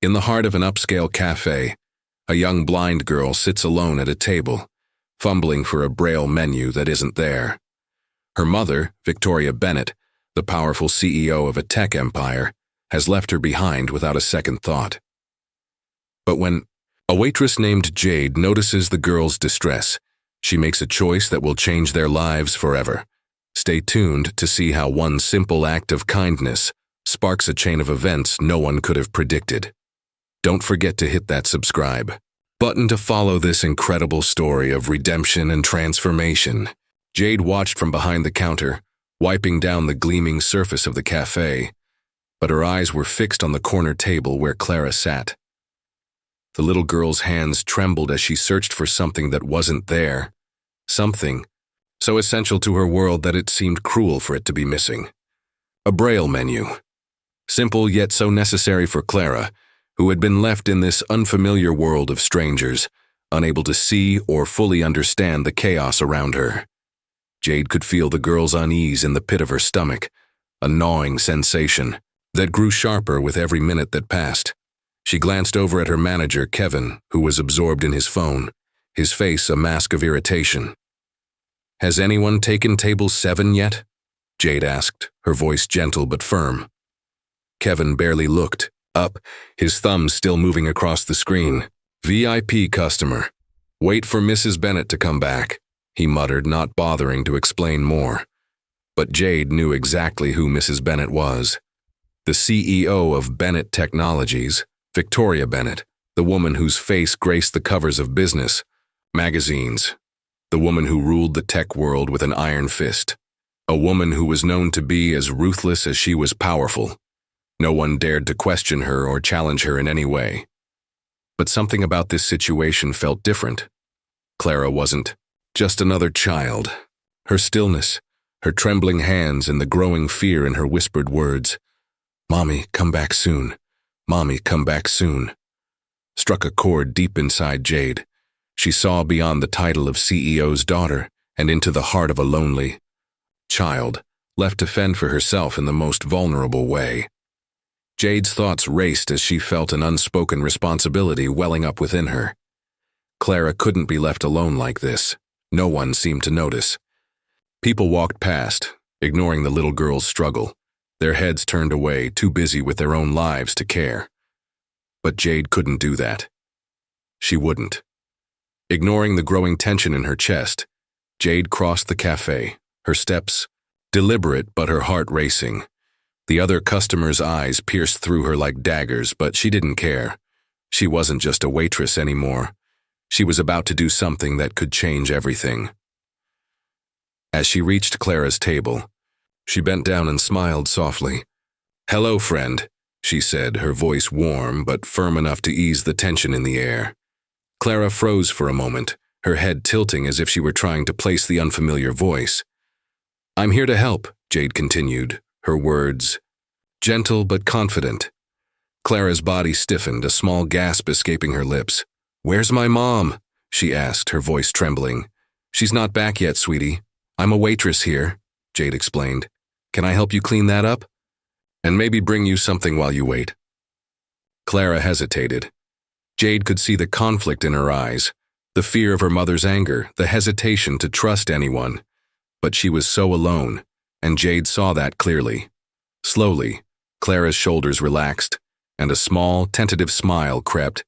In the heart of an upscale café, a young blind girl sits alone at a table, fumbling for a Braille menu that isn't there. Her mother, Victoria Bennett, the powerful CEO of a tech empire, has left her behind without a second thought. But when a waitress named Jade notices the girl's distress, she makes a choice that will change their lives forever. Stay tuned to see how one simple act of kindness sparks a chain of events no one could have predicted. Don't forget to hit that subscribe button to follow this incredible story of redemption and transformation. Jade watched from behind the counter, wiping down the gleaming surface of the cafe, but her eyes were fixed on the corner table where Clara sat. The little girl's hands trembled as she searched for something that wasn't there, something so essential to her world that it seemed cruel for it to be missing. A Braille menu. Simple yet so necessary for Clara, who had been left in this unfamiliar world of strangers, unable to see or fully understand the chaos around her. Jade could feel the girl's unease in the pit of her stomach, a gnawing sensation that grew sharper with every minute that passed. She glanced over at her manager, Kevin, who was absorbed in his phone, his face a mask of irritation. "Has anyone taken table 7 yet?" Jade asked, her voice gentle but firm. Kevin barely looked up, his thumb still moving across the screen. "VIP customer. Wait for Mrs. Bennett to come back," he muttered, not bothering to explain more. But Jade knew exactly who Mrs. Bennett was. The CEO of Bennett Technologies, Victoria Bennett, the woman whose face graced the covers of business magazines, the woman who ruled the tech world with an iron fist, a woman who was known to be as ruthless as she was powerful. No one dared to question her or challenge her in any way. But something about this situation felt different. Clara wasn't just another child. Her stillness, her trembling hands, and the growing fear in her whispered words, "Mommy, come back soon. Mommy, come back soon," struck a chord deep inside Jade. She saw beyond the title of CEO's daughter and into the heart of a lonely child, left to fend for herself in the most vulnerable way. Jade's thoughts raced as she felt an unspoken responsibility welling up within her. Clara couldn't be left alone like this. No one seemed to notice. People walked past, ignoring the little girl's struggle, their heads turned away, too busy with their own lives to care. But Jade couldn't do that. She wouldn't. Ignoring the growing tension in her chest, Jade crossed the cafe, her steps deliberate but her heart racing. The other customers' eyes pierced through her like daggers, but she didn't care. She wasn't just a waitress anymore. She was about to do something that could change everything. As she reached Clara's table, she bent down and smiled softly. "Hello, friend," she said, her voice warm but firm enough to ease the tension in the air. Clara froze for a moment, her head tilting as if she were trying to place the unfamiliar voice. "I'm here to help," Jade continued, her words gentle but confident. Clara's body stiffened, a small gasp escaping her lips. "Where's my mom?" she asked, her voice trembling. "She's not back yet, sweetie. I'm a waitress here," Jade explained. "Can I help you clean that up? And maybe bring you something while you wait?" Clara hesitated. Jade could see the conflict in her eyes, the fear of her mother's anger, the hesitation to trust anyone. But she was so alone, and Jade saw that clearly. Slowly, Clara's shoulders relaxed, and a small, tentative smile crept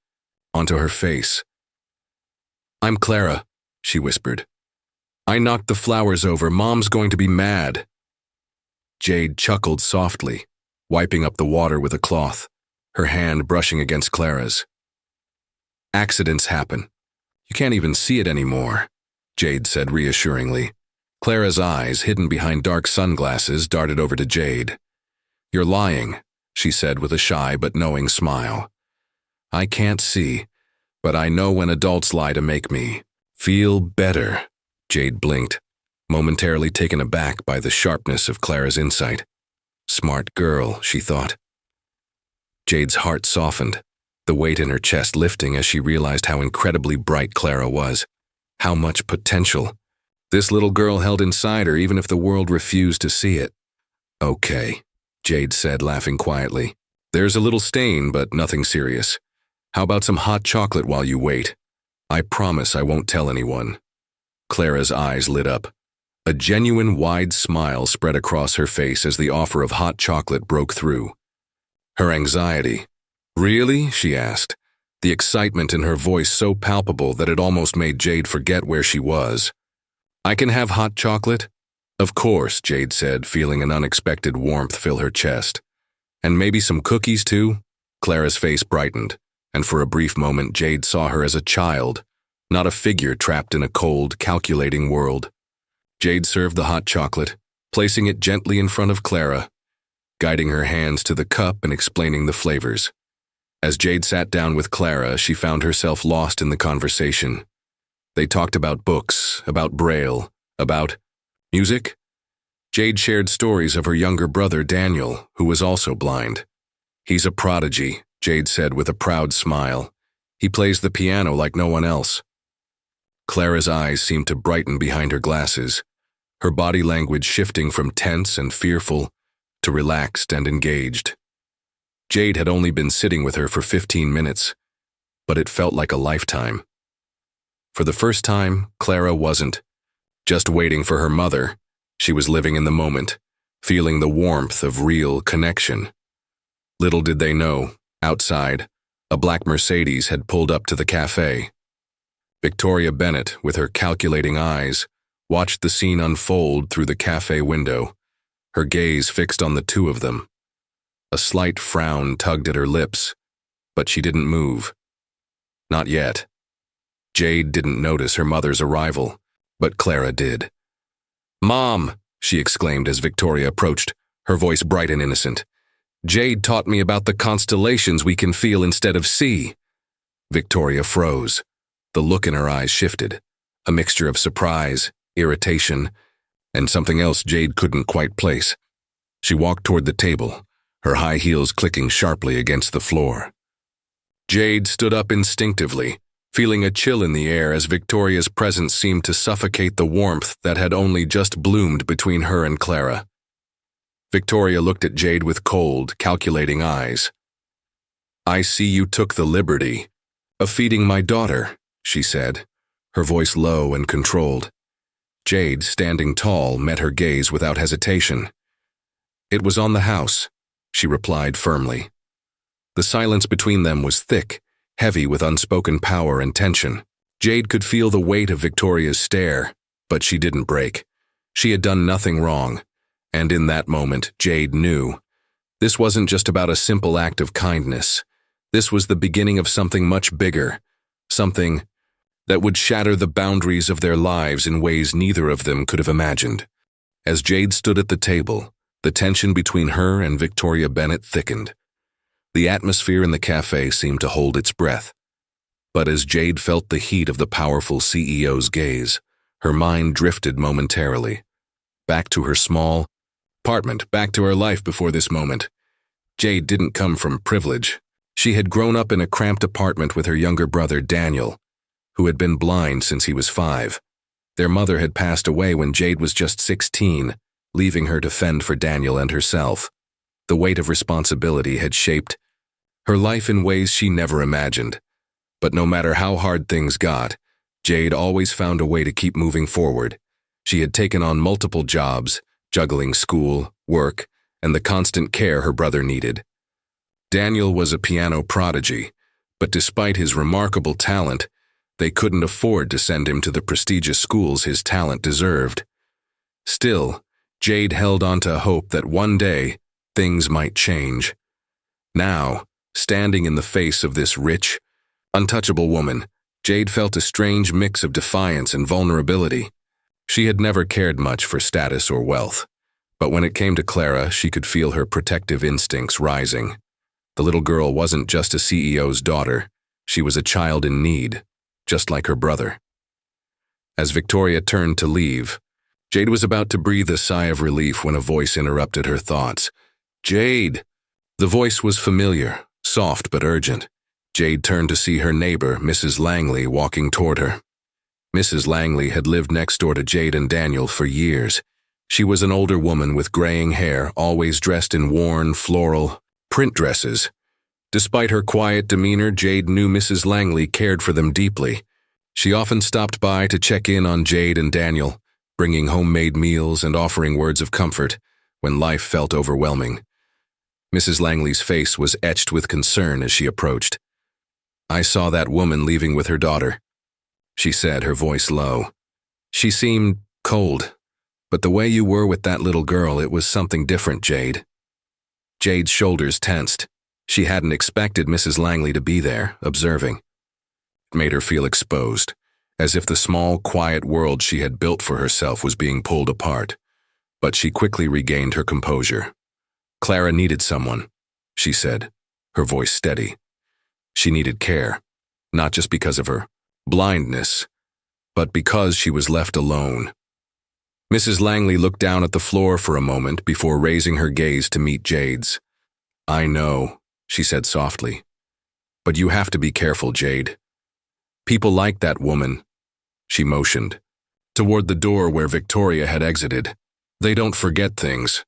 onto her face. "I'm Clara," she whispered. "I knocked the flowers over. Mom's going to be mad." Jade chuckled softly, wiping up the water with a cloth, her hand brushing against Clara's. "Accidents happen. You can't even see it anymore," Jade said reassuringly. Clara's eyes, hidden behind dark sunglasses, darted over to Jade. "You're lying," she said with a shy but knowing smile. "I can't see, but I know when adults lie to make me feel better." Jade blinked, momentarily taken aback by the sharpness of Clara's insight. Smart girl, she thought. Jade's heart softened, the weight in her chest lifting as she realized how incredibly bright Clara was. How much potential this little girl held inside her, even if the world refused to see it. "Okay," Jade said, laughing quietly. There's a little stain, but nothing serious. How about some hot chocolate while you wait? I promise I won't tell anyone." Clara's eyes lit up. A genuine wide smile spread across her face as the offer of hot chocolate broke through. Her anxiety. "Really?" she asked, the excitement in her voice so palpable that it almost made Jade forget where she was. "I can have hot chocolate?" "Of course," Jade said, feeling an unexpected warmth fill her chest. "And maybe some cookies too?" Clara's face brightened, and for a brief moment Jade saw her as a child, not a figure trapped in a cold, calculating world. Jade served the hot chocolate, placing it gently in front of Clara, guiding her hands to the cup and explaining the flavors. As Jade sat down with Clara, she found herself lost in the conversation. They talked about books, about Braille, about music. Jade shared stories of her younger brother, Daniel, who was also blind. "He's a prodigy," Jade said with a proud smile. "He plays the piano like no one else." Clara's eyes seemed to brighten behind her glasses, her body language shifting from tense and fearful to relaxed and engaged. Jade had only been sitting with her for 15 minutes, but it felt like a lifetime. For the first time, Clara wasn't just waiting for her mother. She was living in the moment, feeling the warmth of real connection. Little did they know, outside, a black Mercedes had pulled up to the café. Victoria Bennett, with her calculating eyes, watched the scene unfold through the café window, her gaze fixed on the two of them. A slight frown tugged at her lips, but she didn't move. Not yet. Jade didn't notice her mother's arrival, but Clara did. "Mom!" she exclaimed as Victoria approached, her voice bright and innocent. "Jade taught me about the constellations we can feel instead of see." Victoria froze. The look in her eyes shifted, a mixture of surprise, irritation, and something else Jade couldn't quite place. She walked toward the table, her high heels clicking sharply against the floor. Jade stood up instinctively, feeling a chill in the air as Victoria's presence seemed to suffocate the warmth that had only just bloomed between her and Clara. Victoria looked at Jade with cold, calculating eyes. "I see you took the liberty of feeding my daughter," she said, her voice low and controlled. Jade, standing tall, met her gaze without hesitation. "It was on the house," she replied firmly. The silence between them was thick, heavy with unspoken power and tension. Jade could feel the weight of Victoria's stare, but she didn't break. She had done nothing wrong, and in that moment, Jade knew. This wasn't just about a simple act of kindness. This was the beginning of something much bigger, something that would shatter the boundaries of their lives in ways neither of them could have imagined. As Jade stood at the table, the tension between her and Victoria Bennett thickened. The atmosphere in the café seemed to hold its breath. But as Jade felt the heat of the powerful CEO's gaze, her mind drifted momentarily. Back to her small apartment, back to her life before this moment. Jade didn't come from privilege. She had grown up in a cramped apartment with her younger brother, Daniel, who had been blind since he was 5. Their mother had passed away when Jade was just 16, leaving her to fend for Daniel and herself. The weight of responsibility had shaped her life in ways she never imagined. But no matter how hard things got, Jade always found a way to keep moving forward. She had taken on multiple jobs, juggling school, work, and the constant care her brother needed. Daniel was a piano prodigy, but despite his remarkable talent, they couldn't afford to send him to the prestigious schools his talent deserved. Still, Jade held on to hope that one day, things might change. Now, standing in the face of this rich, untouchable woman, Jade felt a strange mix of defiance and vulnerability. She had never cared much for status or wealth, but when it came to Clara, she could feel her protective instincts rising. The little girl wasn't just a CEO's daughter, she was a child in need, just like her brother. As Victoria turned to leave, Jade was about to breathe a sigh of relief when a voice interrupted her thoughts. "Jade!" The voice was familiar, soft but urgent. Jade turned to see her neighbor, Mrs. Langley, walking toward her. Mrs. Langley had lived next door to Jade and Daniel for years. She was an older woman with graying hair, always dressed in worn, floral, print dresses. Despite her quiet demeanor, Jade knew Mrs. Langley cared for them deeply. She often stopped by to check in on Jade and Daniel, bringing homemade meals and offering words of comfort when life felt overwhelming. Mrs. Langley's face was etched with concern as she approached. "I saw that woman leaving with her daughter," she said, her voice low. "She seemed cold, but the way you were with that little girl, it was something different, Jade." Jade's shoulders tensed. She hadn't expected Mrs. Langley to be there, observing. It made her feel exposed, as if the small, quiet world she had built for herself was being pulled apart. But she quickly regained her composure. "Clara needed someone," she said, her voice steady. She needed care, not just because of her blindness, but because she was left alone. Mrs. Langley looked down at the floor for a moment before raising her gaze to meet Jade's. "I know," she said softly, "but you have to be careful, Jade. People like that woman," she motioned, toward the door where Victoria had exited. "They don't forget things.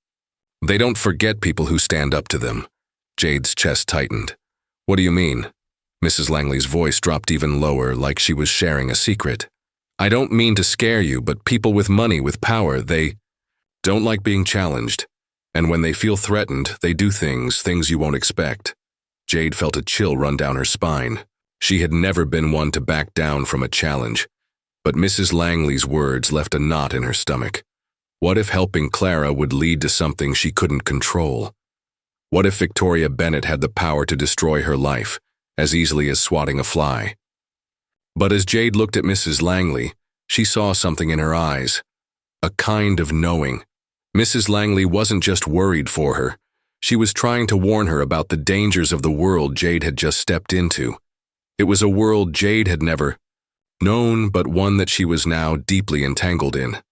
They don't forget people who stand up to them." Jade's chest tightened. "What do you mean?" Mrs. Langley's voice dropped even lower, like she was sharing a secret. "I don't mean to scare you, but people with money, with power, they don't like being challenged. And when they feel threatened, they do things you won't expect." Jade felt a chill run down her spine. She had never been one to back down from a challenge, but Mrs. Langley's words left a knot in her stomach. What if helping Clara would lead to something she couldn't control? What if Victoria Bennett had the power to destroy her life, as easily as swatting a fly? But as Jade looked at Mrs. Langley, she saw something in her eyes, a kind of knowing. Mrs. Langley wasn't just worried for her. She was trying to warn her about the dangers of the world Jade had just stepped into. It was a world Jade had never known, but one that she was now deeply entangled in.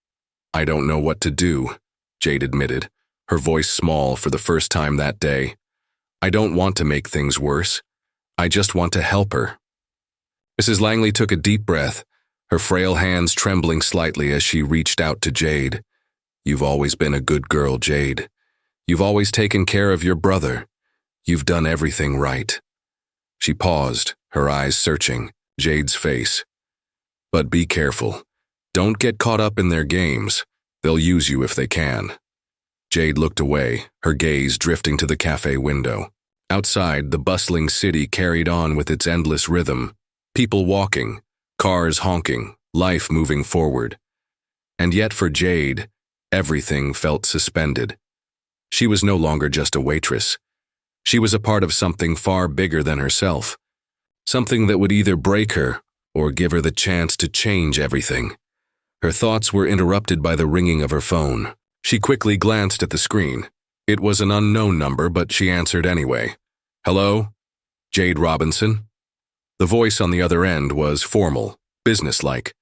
"I don't know what to do," Jade admitted, her voice small for the first time that day. "I don't want to make things worse. I just want to help her." Mrs. Langley took a deep breath, her frail hands trembling slightly as she reached out to Jade. "You've always been a good girl, Jade. You've always taken care of your brother. You've done everything right." She paused, her eyes searching Jade's face. "But be careful. Don't get caught up in their games. They'll use you if they can." Jade looked away, her gaze drifting to the cafe window. Outside, the bustling city carried on with its endless rhythm. People walking, cars honking, life moving forward. And yet for Jade, everything felt suspended. She was no longer just a waitress. She was a part of something far bigger than herself. Something that would either break her or give her the chance to change everything. Her thoughts were interrupted by the ringing of her phone. She quickly glanced at the screen. It was an unknown number, but she answered anyway. "Hello? Jade Robinson?" The voice on the other end was formal, businesslike.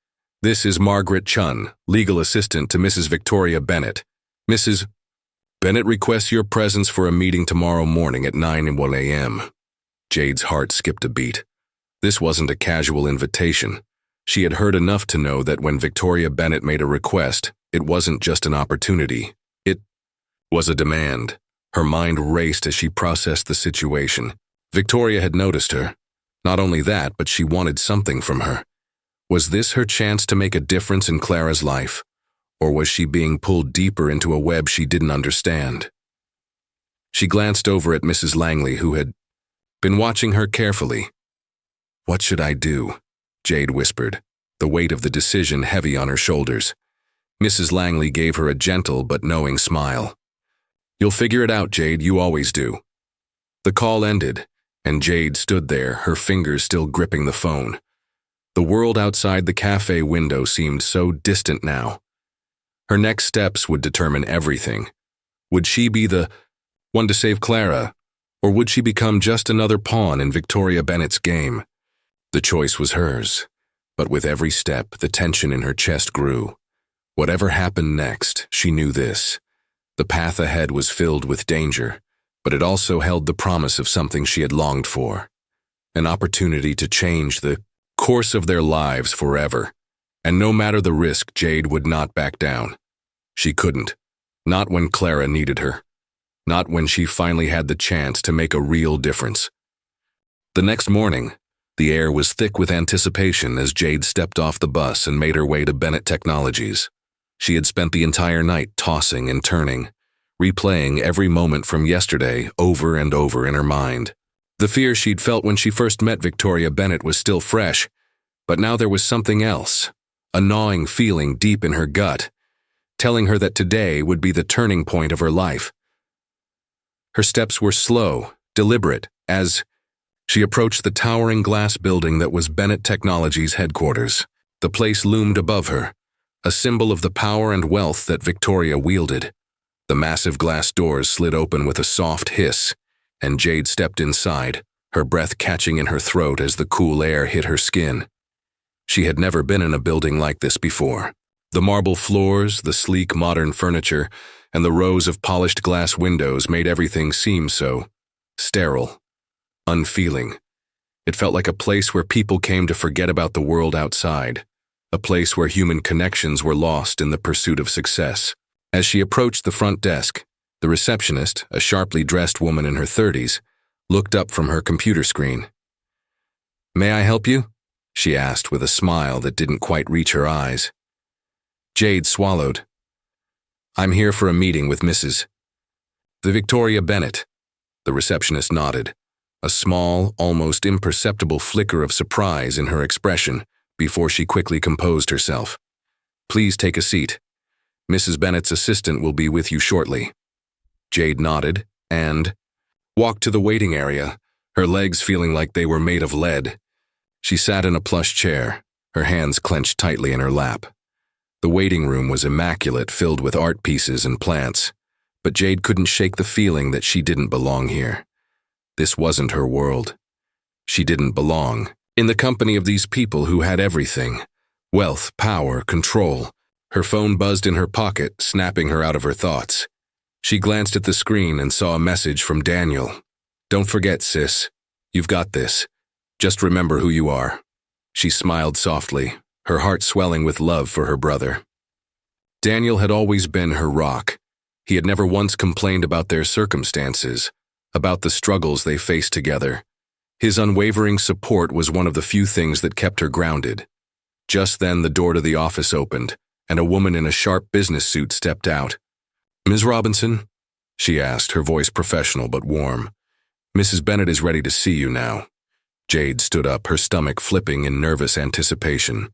"This is Margaret Chun, legal assistant to Mrs. Victoria Bennett. Mrs. Bennett requests your presence for a meeting tomorrow morning at 9 a.m. Jade's heart skipped a beat. This wasn't a casual invitation. She had heard enough to know that when Victoria Bennett made a request, it wasn't just an opportunity. It was a demand. Her mind raced as she processed the situation. Victoria had noticed her. Not only that, but she wanted something from her. Was this her chance to make a difference in Clara's life? Or was she being pulled deeper into a web she didn't understand? She glanced over at Mrs. Langley, who had been watching her carefully. "What should I do?" Jade whispered, the weight of the decision heavy on her shoulders. Mrs. Langley gave her a gentle but knowing smile. "You'll figure it out, Jade, you always do." The call ended, and Jade stood there, her fingers still gripping the phone. The world outside the cafe window seemed so distant now. Her next steps would determine everything. Would she be the one to save Clara, or would she become just another pawn in Victoria Bennett's game? The choice was hers, but with every step, the tension in her chest grew. Whatever happened next, she knew this. The path ahead was filled with danger, but it also held the promise of something she had longed for. An opportunity to change the course of their lives forever. And no matter the risk, Jade would not back down. She couldn't. Not when Clara needed her. Not when she finally had the chance to make a real difference. The next morning, the air was thick with anticipation as Jade stepped off the bus and made her way to Bennett Technologies. She had spent the entire night tossing and turning, replaying every moment from yesterday over and over in her mind. The fear she'd felt when she first met Victoria Bennett was still fresh, but now there was something else, a gnawing feeling deep in her gut, telling her that today would be the turning point of her life. Her steps were slow, deliberate, as she approached the towering glass building that was Bennett Technologies' headquarters. The place loomed above her, a symbol of the power and wealth that Victoria wielded. The massive glass doors slid open with a soft hiss, and Jade stepped inside, her breath catching in her throat as the cool air hit her skin. She had never been in a building like this before. The marble floors, the sleek modern furniture, and the rows of polished glass windows made everything seem so sterile, unfeeling. It felt like a place where people came to forget about the world outside, a place where human connections were lost in the pursuit of success. As she approached the front desk, the receptionist, a sharply dressed woman in her 30s, looked up from her computer screen. "May I help you?" she asked with a smile that didn't quite reach her eyes. Jade swallowed. "I'm here for a meeting with Mrs. Victoria Bennett." The receptionist nodded, a small, almost imperceptible flicker of surprise in her expression before she quickly composed herself. "Please take a seat. Mrs. Bennett's assistant will be with you shortly." Jade nodded and walked to the waiting area, her legs feeling like they were made of lead. She sat in a plush chair, her hands clenched tightly in her lap. The waiting room was immaculate, filled with art pieces and plants, but Jade couldn't shake the feeling that she didn't belong here. This wasn't her world. She didn't belong in the company of these people who had everything: wealth, power, control. Her phone buzzed in her pocket, snapping her out of her thoughts. She glanced at the screen and saw a message from Daniel. "Don't forget, sis. You've got this. Just remember who you are." She smiled softly, her heart swelling with love for her brother. Daniel had always been her rock. He had never once complained about their circumstances, about the struggles they faced together. His unwavering support was one of the few things that kept her grounded. Just then, the door to the office opened, and a woman in a sharp business suit stepped out. "Ms. Robinson?" she asked, her voice professional but warm. "Mrs. Bennett is ready to see you now." Jade stood up, her stomach flipping in nervous anticipation.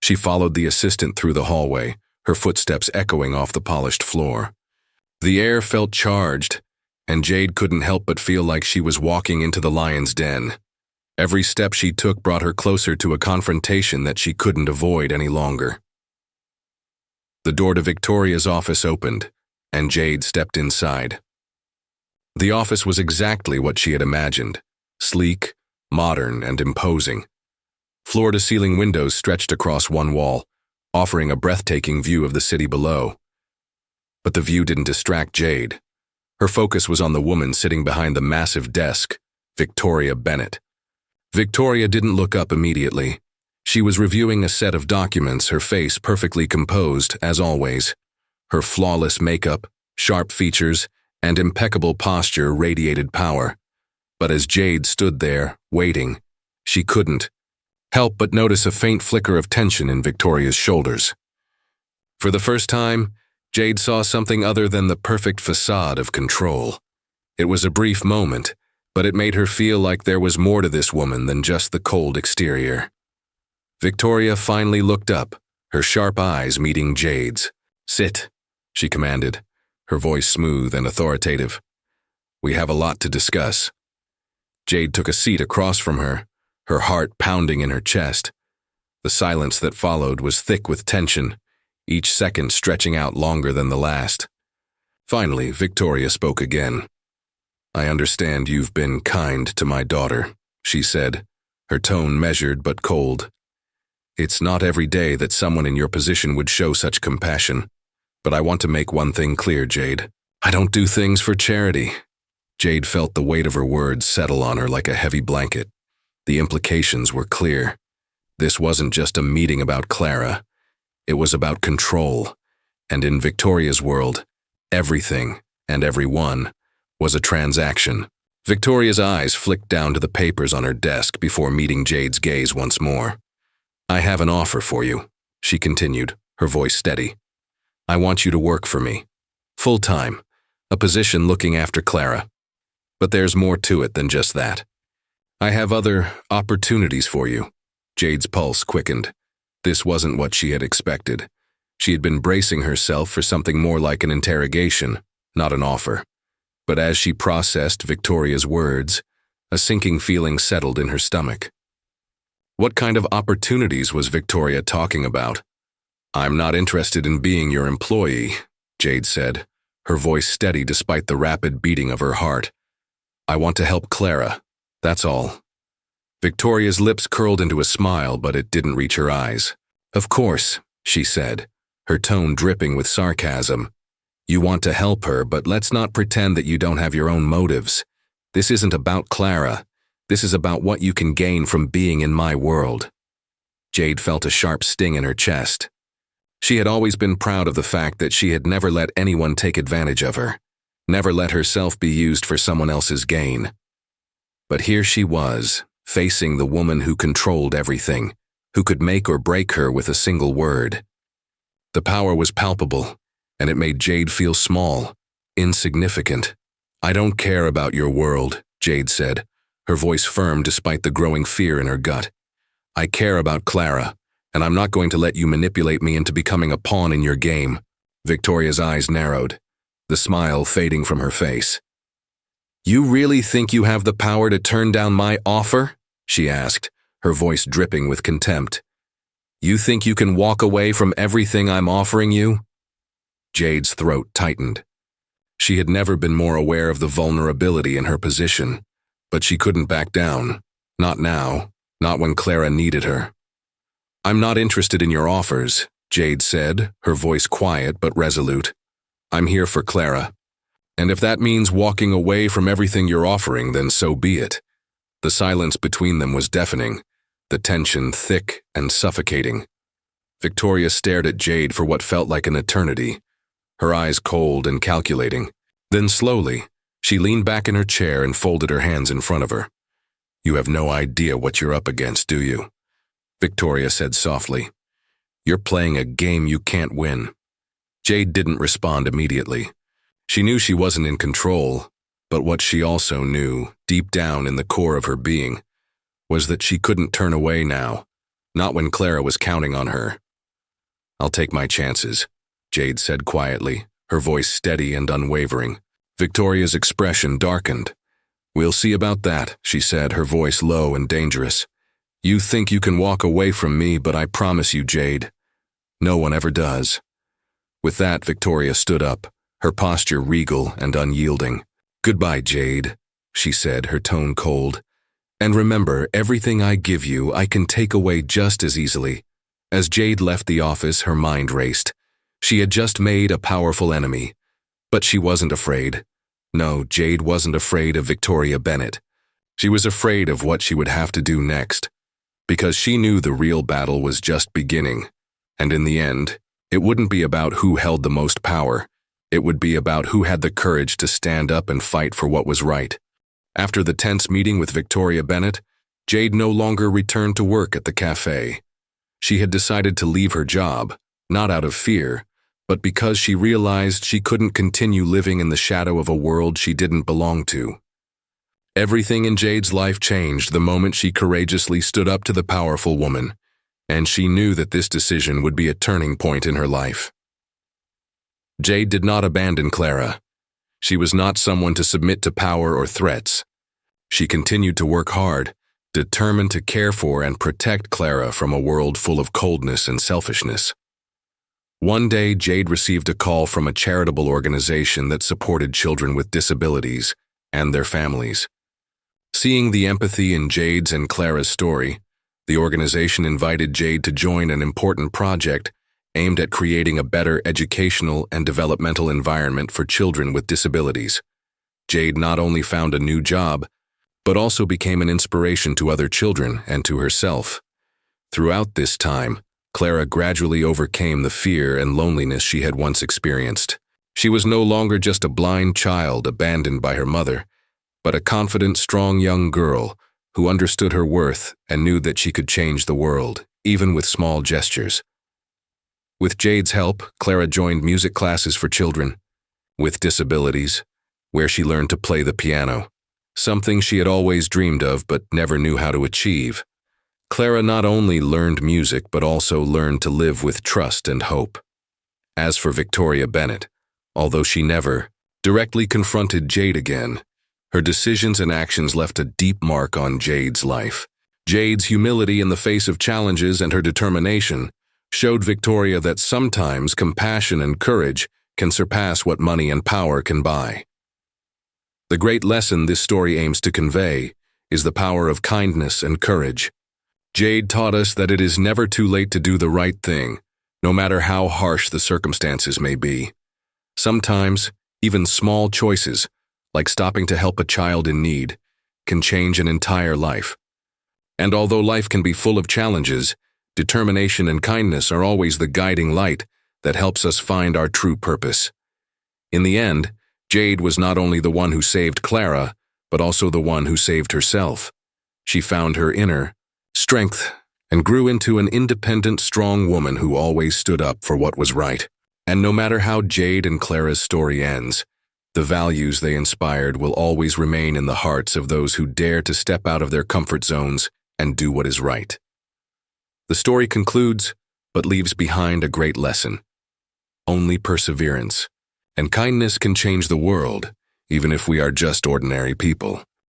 She followed the assistant through the hallway, her footsteps echoing off the polished floor. The air felt charged, and Jade couldn't help but feel like she was walking into the lion's den. Every step she took brought her closer to a confrontation that she couldn't avoid any longer. The door to Victoria's office opened, and Jade stepped inside. The office was exactly what she had imagined: sleek, modern, and imposing. Floor-to-ceiling windows stretched across one wall, offering a breathtaking view of the city below. But the view didn't distract Jade. Her focus was on the woman sitting behind the massive desk, Victoria Bennett. Victoria didn't look up immediately. She was reviewing a set of documents, her face perfectly composed, as always. Her flawless makeup, sharp features, and impeccable posture radiated power. But as Jade stood there, waiting, she couldn't help but notice a faint flicker of tension in Victoria's shoulders. For the first time, Jade saw something other than the perfect facade of control. It was a brief moment, but it made her feel like there was more to this woman than just the cold exterior. Victoria finally looked up, her sharp eyes meeting Jade's. "Sit," she commanded, her voice smooth and authoritative. "We have a lot to discuss." Jade took a seat across from her, her heart pounding in her chest. The silence that followed was thick with tension, each second stretching out longer than the last. Finally, Victoria spoke again. "I understand you've been kind to my daughter," she said, her tone measured but cold. "It's not every day that someone in your position would show such compassion. But I want to make one thing clear, Jade. I don't do things for charity." Jade felt the weight of her words settle on her like a heavy blanket. The implications were clear. This wasn't just a meeting about Clara. It was about control. And in Victoria's world, everything and everyone was a transaction. Victoria's eyes flicked down to the papers on her desk before meeting Jade's gaze once more. "I have an offer for you," she continued, her voice steady. "I want you to work for me. Full-time, a position looking after Clara. But there's more to it than just that. I have other opportunities for you." Jade's pulse quickened. This wasn't what she had expected. She had been bracing herself for something more like an interrogation, not an offer. But as she processed Victoria's words, a sinking feeling settled in her stomach. What kind of opportunities was Victoria talking about? "I'm not interested in being your employee," Jade said, her voice steady despite the rapid beating of her heart. "I want to help Clara, that's all." Victoria's lips curled into a smile, but it didn't reach her eyes. "Of course," she said, her tone dripping with sarcasm. "You want to help her, but let's not pretend that you don't have your own motives. This isn't about Clara. This is about what you can gain from being in my world." Jade felt a sharp sting in her chest. She had always been proud of the fact that she had never let anyone take advantage of her, never let herself be used for someone else's gain. But here she was, facing the woman who controlled everything, who could make or break her with a single word. The power was palpable, and it made Jade feel small, insignificant. "I don't care about your world," Jade said, her voice firm despite the growing fear in her gut. "I care about Clara, and I'm not going to let you manipulate me into becoming a pawn in your game." Victoria's eyes narrowed, the smile fading from her face. "You really think you have the power to turn down my offer?" she asked, her voice dripping with contempt. "You think you can walk away from everything I'm offering you?" Jade's throat tightened. She had never been more aware of the vulnerability in her position, but she couldn't back down. Not now, not when Clara needed her. "I'm not interested in your offers," Jade said, her voice quiet but resolute. "I'm here for Clara. And if that means walking away from everything you're offering, then so be it." The silence between them was deafening, the tension thick and suffocating. Victoria stared at Jade for what felt like an eternity, her eyes cold and calculating. Then slowly, she leaned back in her chair and folded her hands in front of her. "You have no idea what you're up against, do you?" Victoria said softly. "You're playing a game you can't win." Jade didn't respond immediately. She knew she wasn't in control, but what she also knew, deep down in the core of her being, was that she couldn't turn away now, not when Clara was counting on her. "I'll take my chances," Jade said quietly, her voice steady and unwavering. Victoria's expression darkened. "We'll see about that," she said, her voice low and dangerous. "You think you can walk away from me, but I promise you, Jade, no one ever does." With that, Victoria stood up, her posture regal and unyielding. "Goodbye, Jade," she said, her tone cold. "And remember, everything I give you, I can take away just as easily." As Jade left the office, her mind raced. She had just made a powerful enemy. But she wasn't afraid. No, Jade wasn't afraid of Victoria Bennett. She was afraid of what she would have to do next, because she knew the real battle was just beginning. And in the end, it wouldn't be about who held the most power. It would be about who had the courage to stand up and fight for what was right. After the tense meeting with Victoria Bennett, Jade no longer returned to work at the café. She had decided to leave her job, not out of fear, but because she realized she couldn't continue living in the shadow of a world she didn't belong to. Everything in Jade's life changed the moment she courageously stood up to the powerful woman, and she knew that this decision would be a turning point in her life. Jade did not abandon Clara. She was not someone to submit to power or threats. She continued to work hard, determined to care for and protect Clara from a world full of coldness and selfishness. One day, Jade received a call from a charitable organization that supported children with disabilities and their families. Seeing the empathy in Jade's and Clara's story, the organization invited Jade to join an important project aimed at creating a better educational and developmental environment for children with disabilities. Jade not only found a new job, but also became an inspiration to other children and to herself. Throughout this time, Clara gradually overcame the fear and loneliness she had once experienced. She was no longer just a blind child abandoned by her mother, but a confident, strong young girl who understood her worth and knew that she could change the world, even with small gestures. With Jade's help, Clara joined music classes for children with disabilities, where she learned to play the piano, something she had always dreamed of but never knew how to achieve. Clara not only learned music but also learned to live with trust and hope. As for Victoria Bennett, although she never directly confronted Jade again, her decisions and actions left a deep mark on Jade's life. Jade's humility in the face of challenges and her determination showed Victoria that sometimes compassion and courage can surpass what money and power can buy. The great lesson this story aims to convey is the power of kindness and courage. Jade taught us that it is never too late to do the right thing, no matter how harsh the circumstances may be. Sometimes, even small choices, like stopping to help a child in need, can change an entire life. And although life can be full of challenges, determination and kindness are always the guiding light that helps us find our true purpose. In the end, Jade was not only the one who saved Clara, but also the one who saved herself. She found her inner strength and grew into an independent, strong woman who always stood up for what was right. And no matter how Jade and Clara's story ends, the values they inspired will always remain in the hearts of those who dare to step out of their comfort zones and do what is right. The story concludes, but leaves behind a great lesson. Only perseverance and kindness can change the world, even if we are just ordinary people.